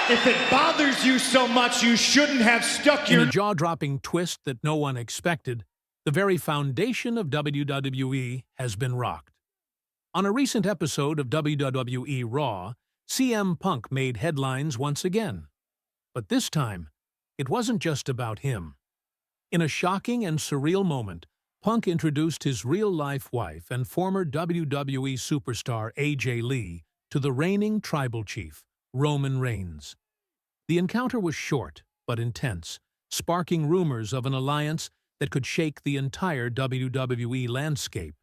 If it bothers you so much, you shouldn't have stuck In your... a jaw-dropping twist that no one expected, the very foundation of WWE has been rocked. On a recent episode of WWE Raw, CM Punk made headlines once again. But this time, it wasn't just about him. In a shocking and surreal moment, Punk introduced his real-life wife and former WWE superstar AJ Lee to the reigning tribal chief, Roman Reigns. The encounter was short but intense, sparking rumors of an alliance that could shake the entire WWE landscape.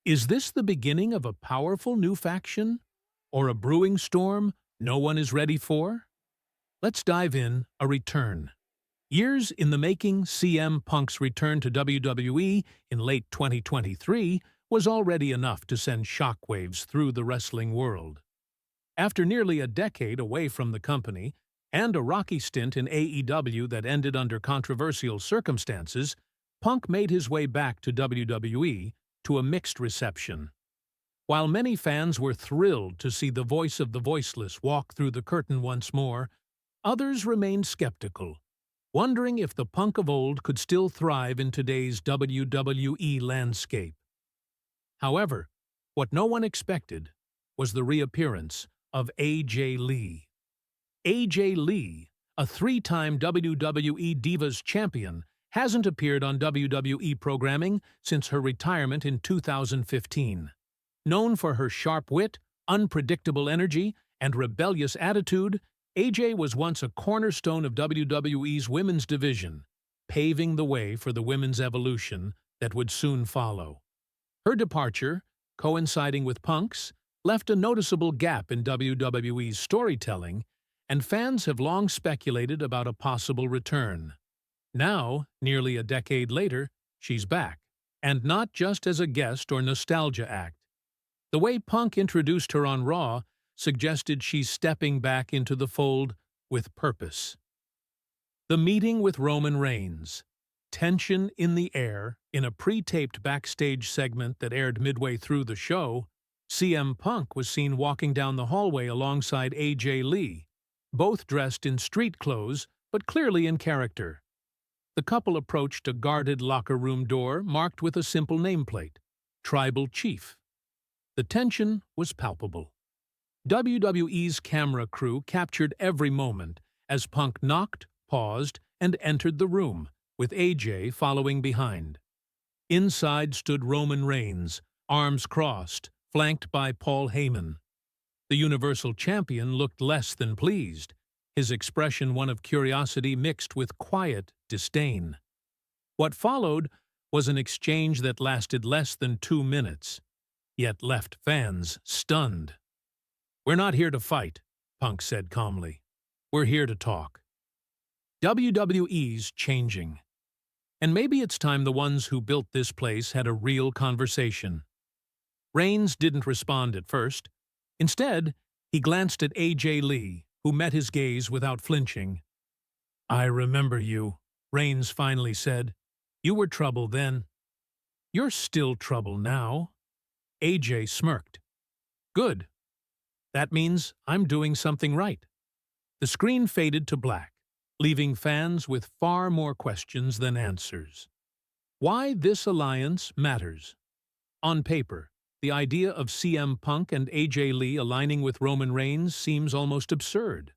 Is this the beginning of a powerful new faction? Or a brewing storm no one is ready for? Let's dive in. A return. Years in the making, CM Punk's return to WWE in late 2023 was already enough to send shockwaves through the wrestling world. After nearly a decade away from the company, and a rocky stint in AEW that ended under controversial circumstances, Punk made his way back to WWE to a mixed reception. While many fans were thrilled to see the voice of the voiceless walk through the curtain once more, others remained skeptical, wondering if the Punk of old could still thrive in today's WWE landscape. However, what no one expected was the reappearance of AJ Lee. AJ Lee, a three-time WWE Divas champion, hasn't appeared on WWE programming since her retirement in 2015. Known for her sharp wit, unpredictable energy, and rebellious attitude, AJ was once a cornerstone of WWE's women's division, paving the way for the women's evolution that would soon follow. Her departure, coinciding with Punk's, left a noticeable gap in WWE's storytelling, and fans have long speculated about a possible return. Now, nearly a decade later, she's back, and not just as a guest or nostalgia act. The way Punk introduced her on Raw suggested she's stepping back into the fold with purpose. The meeting with Roman Reigns. Tension in the air. In a pre-taped backstage segment that aired midway through the show, CM Punk was seen walking down the hallway alongside AJ Lee, both dressed in street clothes but clearly in character. The couple approached a guarded locker room door marked with a simple nameplate, Tribal Chief. The tension was palpable. WWE's camera crew captured every moment as Punk knocked, paused, and entered the room, with AJ following behind. Inside stood Roman Reigns, arms crossed, flanked by Paul Heyman. The Universal Champion looked less than pleased, his expression one of curiosity mixed with quiet disdain. What followed was an exchange that lasted less than 2 minutes, yet left fans stunned. "We're not here to fight," Punk said calmly. "We're here to talk." WWE's changing. And maybe it's time the ones who built this place had a real conversation. Reigns didn't respond at first. Instead, he glanced at AJ Lee, who met his gaze without flinching. "I remember you," Reigns finally said. "You were trouble then." "You're still trouble now." AJ smirked. "Good. That means I'm doing something right." The screen faded to black, leaving fans with far more questions than answers. Why this alliance matters. On paper, the idea of CM Punk and AJ Lee aligning with Roman Reigns seems almost absurd.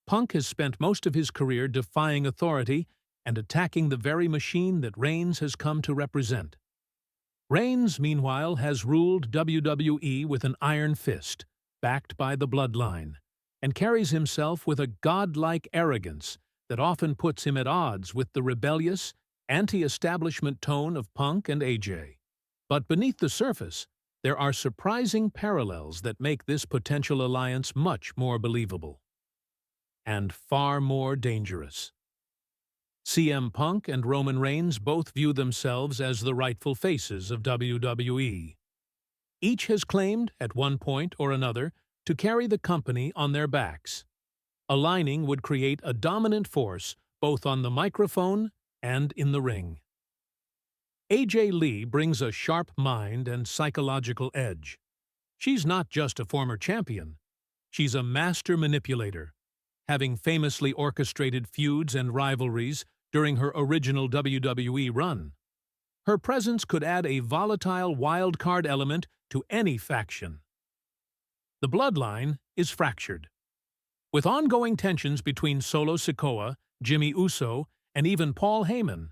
Punk has spent most of his career defying authority and attacking the very machine that Reigns has come to represent. Reigns, meanwhile, has ruled WWE with an iron fist, backed by the bloodline, and carries himself with a godlike arrogance that often puts him at odds with the rebellious, anti-establishment tone of Punk and AJ. But beneath the surface, there are surprising parallels that make this potential alliance much more believable. And far more dangerous. CM Punk and Roman Reigns both view themselves as the rightful faces of WWE. Each has claimed, at one point or another, to carry the company on their backs. Aligning would create a dominant force both on the microphone and in the ring. AJ Lee brings a sharp mind and psychological edge. She's not just a former champion. She's a master manipulator, having famously orchestrated feuds and rivalries during her original WWE run. Her presence could add a volatile wild card element to any faction. The bloodline is fractured. With ongoing tensions between Solo Sikoa, Jimmy Uso, and even Paul Heyman,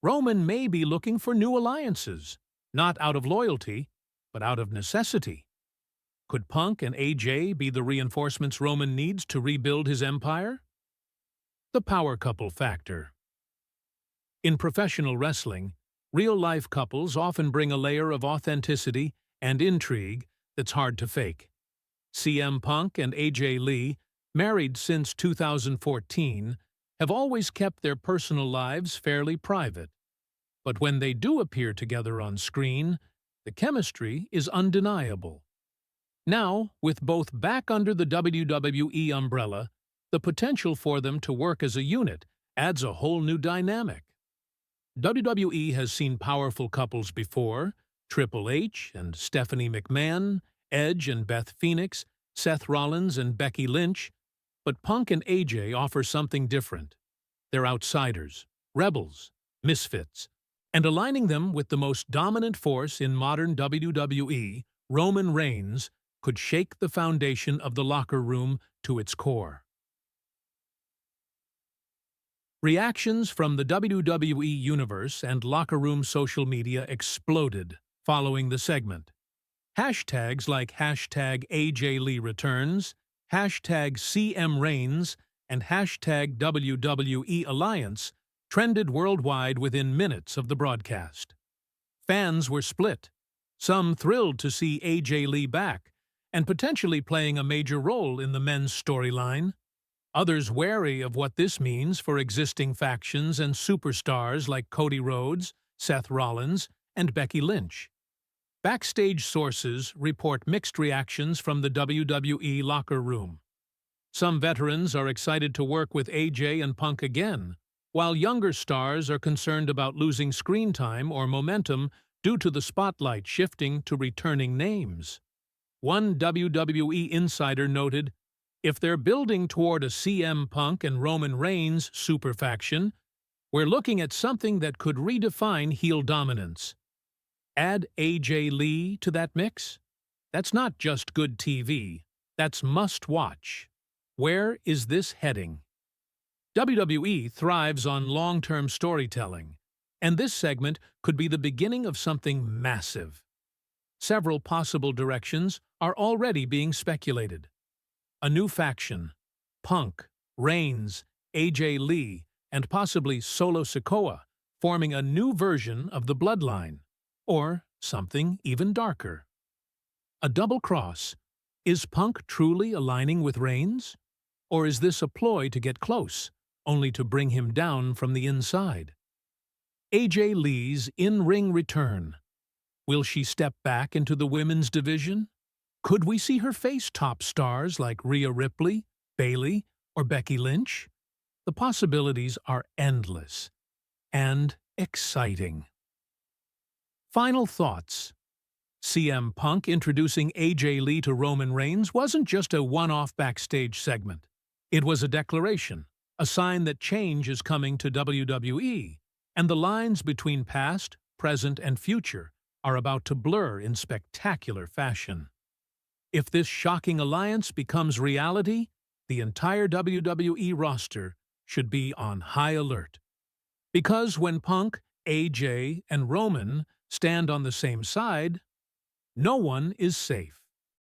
Roman may be looking for new alliances, not out of loyalty, but out of necessity. Could Punk and AJ be the reinforcements Roman needs to rebuild his empire? The power couple factor. In professional wrestling, real-life couples often bring a layer of authenticity and intrigue that's hard to fake. CM Punk and AJ Lee, married since 2014, have always kept their personal lives fairly private. But when they do appear together on screen, the chemistry is undeniable. Now, with both back under the WWE umbrella, the potential for them to work as a unit adds a whole new dynamic. WWE has seen powerful couples before: Triple H and Stephanie McMahon, Edge and Beth Phoenix, Seth Rollins and Becky Lynch. But Punk and AJ offer something different. They're outsiders, rebels, misfits, and aligning them with the most dominant force in modern WWE, Roman Reigns, could shake the foundation of the locker room to its core. Reactions from the WWE Universe and locker room social media exploded following the segment. Hashtags like hashtag AJ Lee Returns, hashtag CM Reigns, and hashtag WWE Alliance trended worldwide within minutes of the broadcast. Fans were split, some thrilled to see AJ Lee back and potentially playing a major role in the men's storyline, others wary of what this means for existing factions and superstars like Cody Rhodes, Seth Rollins, and Becky Lynch. Backstage sources report mixed reactions from the WWE locker room. Some veterans are excited to work with AJ and Punk again, while younger stars are concerned about losing screen time or momentum due to the spotlight shifting to returning names. One WWE insider noted, "If they're building toward a CM Punk and Roman Reigns super faction, we're looking at something that could redefine heel dominance." Add AJ Lee to that mix? That's not just good TV, that's must-watch. Where is this heading? WWE thrives on long-term storytelling, and this segment could be the beginning of something massive. Several possible directions are already being speculated. A new faction, Punk, Reigns, AJ Lee, and possibly Solo Sikoa, forming a new version of the bloodline. Or something even darker. A double cross. Is Punk truly aligning with Reigns? Or is this a ploy to get close, only to bring him down from the inside? AJ Lee's in-ring return. Will she step back into the women's division? Could we see her face top stars like Rhea Ripley, Bayley, or Becky Lynch? The possibilities are endless and exciting. Final thoughts. CM Punk introducing AJ Lee to Roman Reigns wasn't just a one-off backstage segment. It was a declaration, a sign that change is coming to WWE, and the lines between past, present, and future are about to blur in spectacular fashion. If this shocking alliance becomes reality, the entire WWE roster should be on high alert. Because when Punk, AJ, and Roman stand on the same side, no one is safe.